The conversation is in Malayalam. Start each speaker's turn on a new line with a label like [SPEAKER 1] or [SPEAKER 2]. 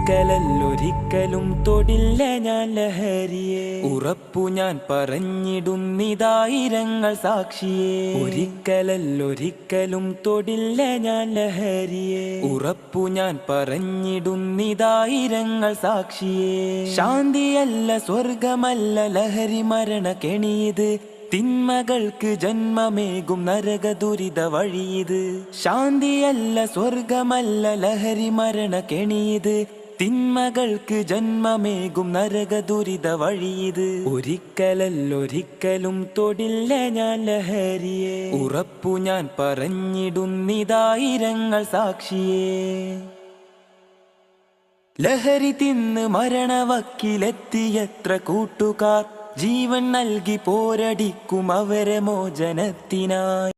[SPEAKER 1] ഒരിക്കലൊരിക്കലും തൊടില്ല ഞാൻ ലഹരിയെ. ഉറപ്പു ഞാൻ പറഞ്ഞിടുന്നിതായിരങ്ങൾ സാക്ഷിയെ. ഒരിക്കലൊരിക്കലും തൊടില്ല ഞാൻ ലഹരിയെ. ഉറപ്പു ഞാൻ പറഞ്ഞിടുന്നിതായിരങ്ങൾ സാക്ഷിയെ. ശാന്തിയല്ല സ്വർഗമല്ല ലഹരി മരണ കെണിയത്. തിന്മകൾക്ക് ജന്മമേകും നരക ദുരിത വഴിയത്. ശാന്തിയല്ല സ്വർഗമല്ല ലഹരി മരണ കെണിയത്. തിന്മകൾക്ക് ജന്മമേകും നരക ദുരിത വഴിയത്. ഒരിക്കലൊരിക്കലും തൊടില്ല ഞാൻ ലഹരിയെ. ഉറപ്പു ഞാൻ പറഞ്ഞിടുന്നിതായിരങ്ങൾ സാക്ഷിയെ. ലഹരി തിന്ന് മരണവക്കിലെത്തിയത്ര കൂട്ടുകാർ ജീവൻ നൽകി പോരടിക്കും അവരെ മോചനത്തിനായി.